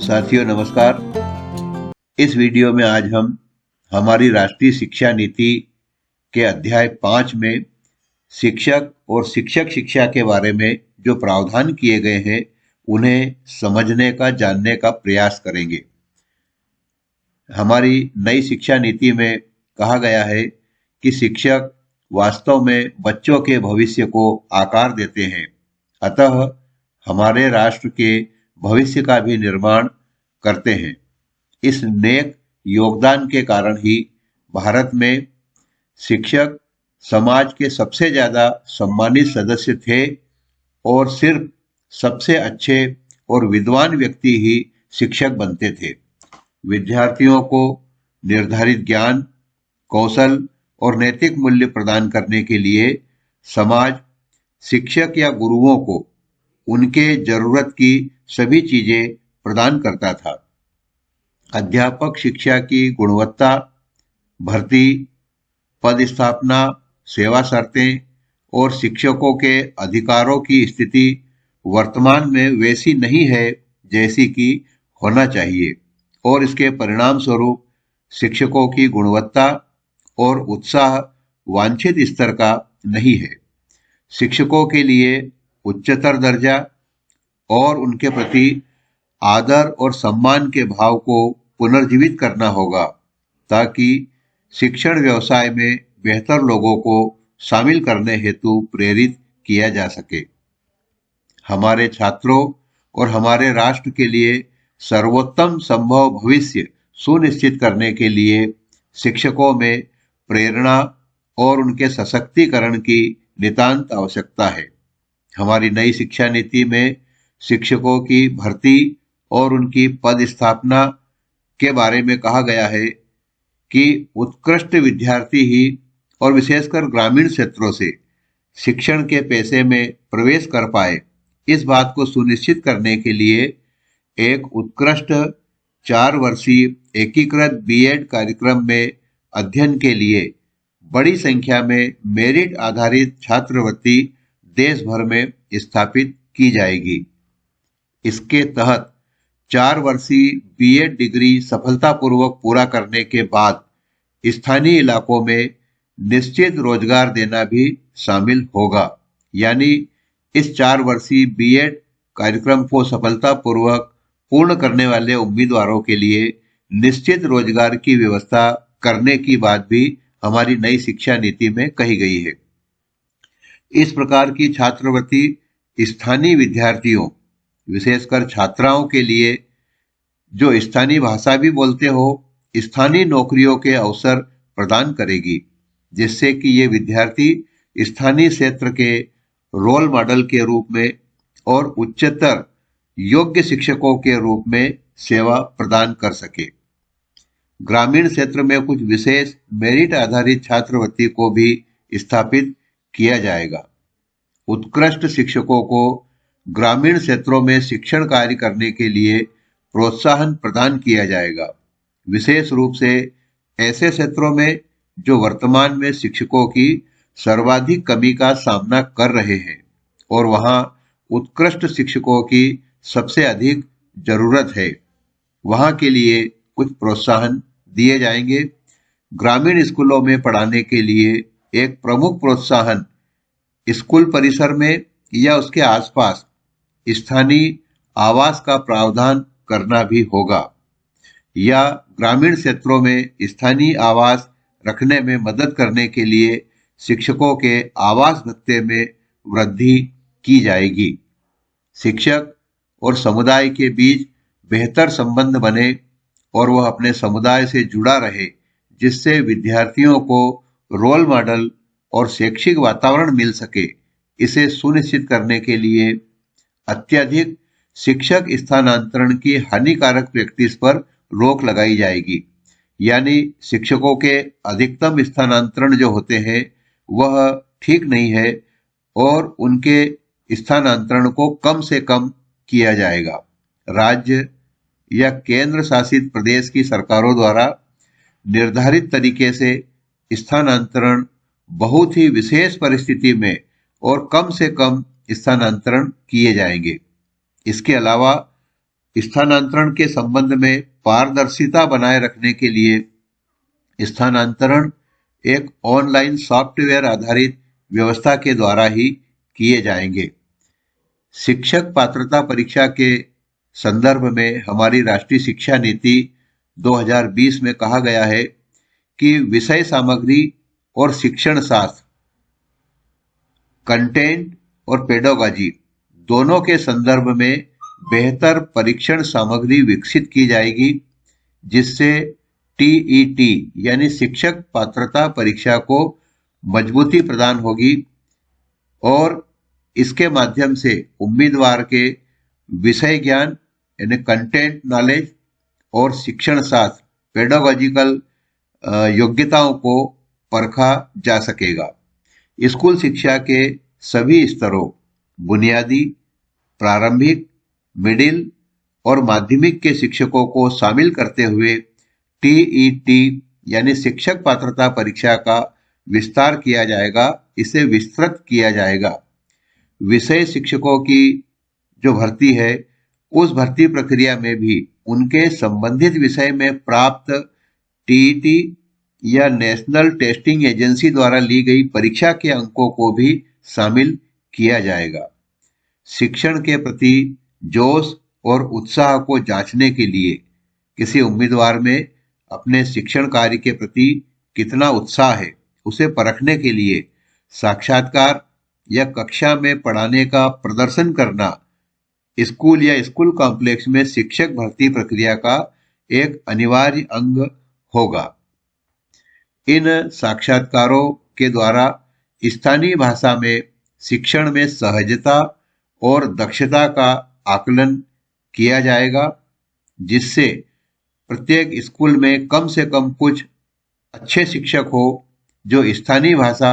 साथियों नमस्कार। इस वीडियो में आज हम हमारी राष्ट्रीय शिक्षा नीति के अध्याय 5 में शिक्षक और शिक्षक शिक्षा के बारे में जो प्रावधान किए गए हैं उन्हें समझने का, जानने का प्रयास करेंगे। हमारी नई शिक्षा नीति में कहा गया है कि शिक्षक वास्तव में बच्चों के भविष्य को आकार देते हैं, अतः हमारे राष्ट्र के भविष्य का भी निर्माण करते हैं। इस नेक योगदान के कारण ही भारत में शिक्षक समाज के सबसे ज्यादा सम्मानित सदस्य थे और सिर्फ सबसे अच्छे और विद्वान व्यक्ति ही शिक्षक बनते थे। विद्यार्थियों को निर्धारित ज्ञान, कौशल और नैतिक मूल्य प्रदान करने के लिए समाज शिक्षक या गुरुओं को उनके जरूरत की सभी चीजें प्रदान करता था। अध्यापक शिक्षा की गुणवत्ता, भर्ती, पदस्थापना, सेवा शर्तें और शिक्षकों के अधिकारों की स्थिति वर्तमान में वैसी नहीं है जैसी कि होना चाहिए और इसके परिणाम स्वरूप शिक्षकों की गुणवत्ता और उत्साह वांछित स्तर का नहीं है। शिक्षकों के लिए उच्चतर दर्जा और उनके प्रति आदर और सम्मान के भाव को पुनर्जीवित करना होगा ताकि शिक्षण व्यवसाय में बेहतर लोगों को शामिल करने हेतु प्रेरित किया जा सके। हमारे छात्रों और हमारे राष्ट्र के लिए सर्वोत्तम संभव भविष्य सुनिश्चित करने के लिए शिक्षकों में प्रेरणा और उनके सशक्तिकरण की नितांत आवश्यकता है। हमारी नई शिक्षा नीति में शिक्षकों की भर्ती और उनकी पद स्थापना के बारे में कहा गया है कि उत्कृष्ट विद्यार्थी ही और विशेषकर ग्रामीण क्षेत्रों से शिक्षण के पेशे में प्रवेश कर पाए। इस बात को सुनिश्चित करने के लिए एक उत्कृष्ट 4 वर्षीय एकीकृत बीएड कार्यक्रम में अध्ययन के लिए बड़ी संख्या में मेरिट आधारित छात्रवृत्ति देश भर में स्थापित की जाएगी। इसके तहत 4 वर्षीय बीएड डिग्री सफलतापूर्वक पूरा करने के बाद स्थानीय इलाकों में निश्चित रोजगार देना भी शामिल होगा। यानी इस 4 वर्षीय बीएड कार्यक्रम को सफलतापूर्वक पूर्ण करने वाले उम्मीदवारों के लिए निश्चित रोजगार की व्यवस्था करने की बात भी हमारी नई शिक्षा नीति में कही गई है। इस प्रकार की छात्रवृत्ति स्थानीय विद्यार्थियों, विशेषकर छात्राओं के लिए जो स्थानीय भाषा भी बोलते हो, स्थानीय नौकरियों के अवसर प्रदान करेगी, जिससे कि ये विद्यार्थी स्थानीय क्षेत्र के रोल मॉडल के रूप में और उच्चतर योग्य शिक्षकों के रूप में सेवा प्रदान कर सके। ग्रामीण क्षेत्र में कुछ विशेष मेरिट आधारित छात्रवृत्ति को भी स्थापित किया जाएगा। उत्कृष्ट शिक्षकों को ग्रामीण क्षेत्रों में शिक्षण कार्य करने के लिए प्रोत्साहन प्रदान किया जाएगा, विशेष रूप से ऐसे क्षेत्रों में जो वर्तमान में शिक्षकों की सर्वाधिक कमी का सामना कर रहे हैं और वहां उत्कृष्ट शिक्षकों की सबसे अधिक जरूरत है। वहां के लिए कुछ प्रोत्साहन दिए जाएंगे। ग्रामीण स्कूलों में पढ़ाने के लिए एक प्रमुख प्रोत्साहन स्कूल परिसर में या उसके आसपास स्थानीय आवास का प्रावधान करना भी होगा, या ग्रामीण क्षेत्रों में स्थानीय आवास रखने में मदद करने के लिए शिक्षकों के आवास भत्ते में वृद्धि की जाएगी। शिक्षक और समुदाय के बीच बेहतर संबंध बने और वह अपने समुदाय से जुड़ा रहे, जिससे विद्यार्थियों को रोल मॉडल और शैक्षिक वातावरण मिल सके। इसे सुनिश्चित करने के लिए अत्यधिक शिक्षक स्थानांतरण की हानिकारक प्रैक्टिस पर रोक लगाई जाएगी। यानी शिक्षकों के अधिकतम स्थानांतरण जो होते हैं वह ठीक नहीं है और उनके स्थानांतरण को कम से कम किया जाएगा। राज्य या केंद्र शासित प्रदेश की सरकारों द्वारा निर्धारित तरीके से स्थानांतरण बहुत ही विशेष परिस्थिति में और कम से कम स्थानांतरण किए जाएंगे। इसके अलावा स्थानांतरण के संबंध में पारदर्शिता बनाए रखने के लिए स्थानांतरण एक ऑनलाइन सॉफ्टवेयर आधारित व्यवस्था के द्वारा ही किए जाएंगे। शिक्षक पात्रता परीक्षा के संदर्भ में हमारी राष्ट्रीय शिक्षा नीति 2020 में कहा गया है कि विषय सामग्री और शिक्षण शास्त्र, कंटेंट और पेडागॉजी दोनों के संदर्भ में बेहतर परीक्षण सामग्री विकसित की जाएगी, जिससे टीईटी यानी शिक्षक पात्रता परीक्षा को मजबूती प्रदान होगी और इसके माध्यम से उम्मीदवार के विषय ज्ञान यानी कंटेंट नॉलेज और शिक्षण शास्त्र पेडागॉजिकल योग्यताओं को परखा जा सकेगा। स्कूल शिक्षा के सभी स्तरों बुनियादी, प्रारंभिक, मिडिल और माध्यमिक के शिक्षकों को शामिल करते हुए टीईटी यानी शिक्षक पात्रता परीक्षा का विस्तार किया जाएगा, इसे विस्तृत किया जाएगा। विषय शिक्षकों की जो भर्ती है उस भर्ती प्रक्रिया में भी उनके संबंधित विषय में प्राप्त टीईटी या नेशनल टेस्टिंग एजेंसी द्वारा ली गई परीक्षा के अंकों को भी शामिल किया जाएगा। शिक्षण के प्रति जोश और उत्साह को जांचने के लिए किसी उम्मीदवार में अपने शिक्षण कार्य के प्रति कितना उत्साह है उसे परखने के लिए साक्षात्कार या कक्षा में पढ़ाने का प्रदर्शन करना स्कूल या स्कूल कॉम्प्लेक्स में शिक्षक भर्ती प्रक्रिया का एक अनिवार्य अंग होगा। इन साक्षात्कारों के द्वारा स्थानीय भाषा में शिक्षण में सहजता और दक्षता का आकलन किया जाएगा, जिससे प्रत्येक स्कूल में कम से कम कुछ अच्छे शिक्षक हो जो स्थानीय भाषा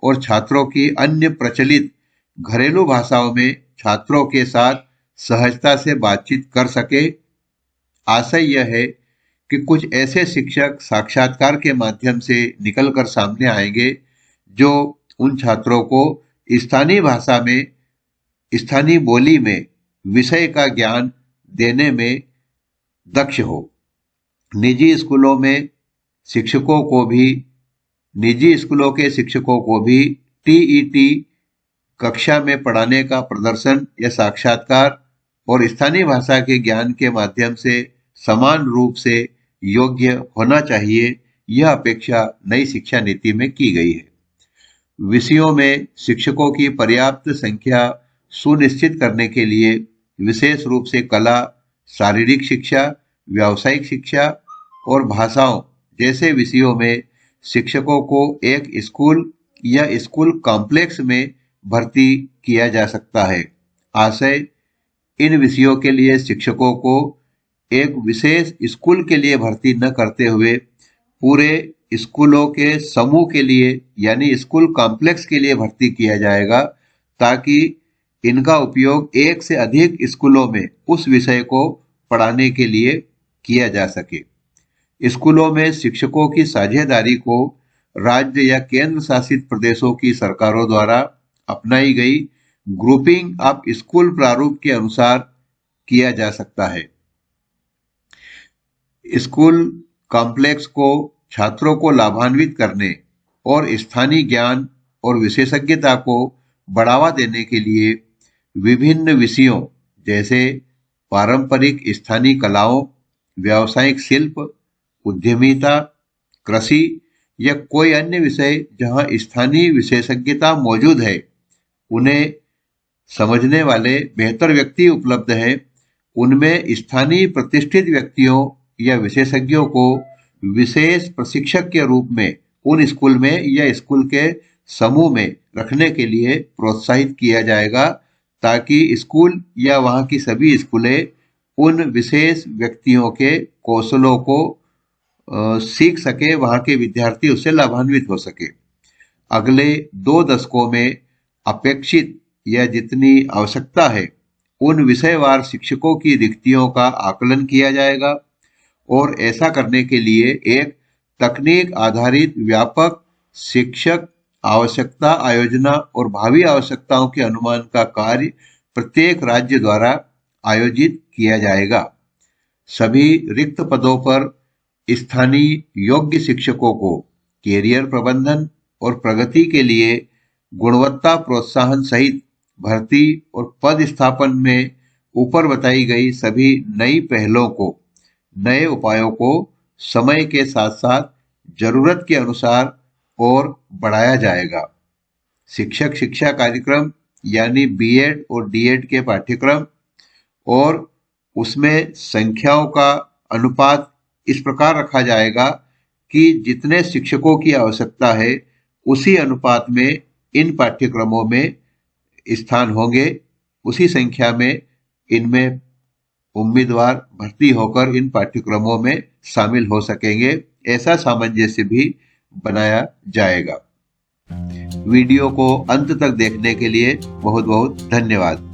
और छात्रों की अन्य प्रचलित घरेलू भाषाओं में छात्रों के साथ सहजता से बातचीत कर सके। आशय यह है कि कुछ ऐसे शिक्षक साक्षात्कार के माध्यम से निकलकर सामने आएंगे जो उन छात्रों को स्थानीय भाषा में, स्थानीय बोली में विषय का ज्ञान देने में दक्ष हो। निजी स्कूलों के शिक्षकों को भी टीईटी कक्षा में पढ़ाने का प्रदर्शन या साक्षात्कार और स्थानीय भाषा के ज्ञान के माध्यम से समान रूप से योग्य होना चाहिए, यह अपेक्षा नई शिक्षा नीति में की गई है। विषयों में शिक्षकों की पर्याप्त संख्या सुनिश्चित करने के लिए विशेष रूप से कला, शारीरिक शिक्षा, व्यावसायिक शिक्षा और भाषाओं जैसे विषयों में शिक्षकों को एक स्कूल या स्कूल कॉम्प्लेक्स में भर्ती किया जा सकता है। आशय इन विषयों के लिए शिक्षकों को एक विशेष स्कूल के लिए भर्ती न करते हुए पूरे स्कूलों के समूह के लिए यानी स्कूल कॉम्प्लेक्स के लिए भर्ती किया जाएगा, ताकि इनका उपयोग एक से अधिक स्कूलों में उस विषय को पढ़ाने के लिए किया जा सके। स्कूलों में शिक्षकों की साझेदारी को राज्य या केंद्र शासित प्रदेशों की सरकारों द्वारा अपनाई गई ग्रुपिंग ऑफ स्कूल प्रारूप के अनुसार किया जा सकता है। स्कूल कॉम्प्लेक्स को छात्रों को लाभान्वित करने और स्थानीय ज्ञान और विशेषज्ञता को बढ़ावा देने के लिए विभिन्न विषयों जैसे पारंपरिक स्थानीय कलाओं, व्यावसायिक शिल्प, उद्यमिता, कृषि या कोई अन्य विषय जहां स्थानीय विशेषज्ञता मौजूद है, उन्हें समझने वाले बेहतर व्यक्ति उपलब्ध हैं, उनमें स्थानीय प्रतिष्ठित व्यक्तियों या विशेषज्ञों को विशेष प्रशिक्षक के रूप में उन स्कूल में या स्कूल के समूह में रखने के लिए प्रोत्साहित किया जाएगा, ताकि स्कूल या वहां की सभी स्कूलें उन विशेष व्यक्तियों के कौशलों को सीख सके, वहां के विद्यार्थी उससे लाभान्वित हो सके। अगले 2 दशकों में अपेक्षित या जितनी आवश्यकता है उन विषयवार शिक्षकों की रिक्तियों का आकलन किया जाएगा और ऐसा करने के लिए एक तकनीक आधारित व्यापक शिक्षक आवश्यकता आयोजना और भावी आवश्यकताओं के अनुमान का कार्य प्रत्येक राज्य द्वारा आयोजित किया जाएगा। सभी रिक्त पदों पर स्थानीय योग्य शिक्षकों को कैरियर प्रबंधन और प्रगति के लिए गुणवत्ता प्रोत्साहन सहित भर्ती और पद स्थापन में ऊपर बताई गई सभी नई पहलों को, नए उपायों को समय के साथ साथ जरूरत के अनुसार और बढ़ाया जाएगा। शिक्षक शिक्षा कार्यक्रम यानी बीएड और डीएड के पाठ्यक्रम और उसमें संख्याओं का अनुपात इस प्रकार रखा जाएगा कि जितने शिक्षकों की आवश्यकता है उसी अनुपात में इन पाठ्यक्रमों में स्थान होंगे, उसी संख्या में इनमें उम्मीदवार भर्ती होकर इन पाठ्यक्रमों में शामिल हो सकेंगे। ऐसा सामंजस्य भी बनाया जाएगा। वीडियो को अंत तक देखने के लिए बहुत बहुत धन्यवाद।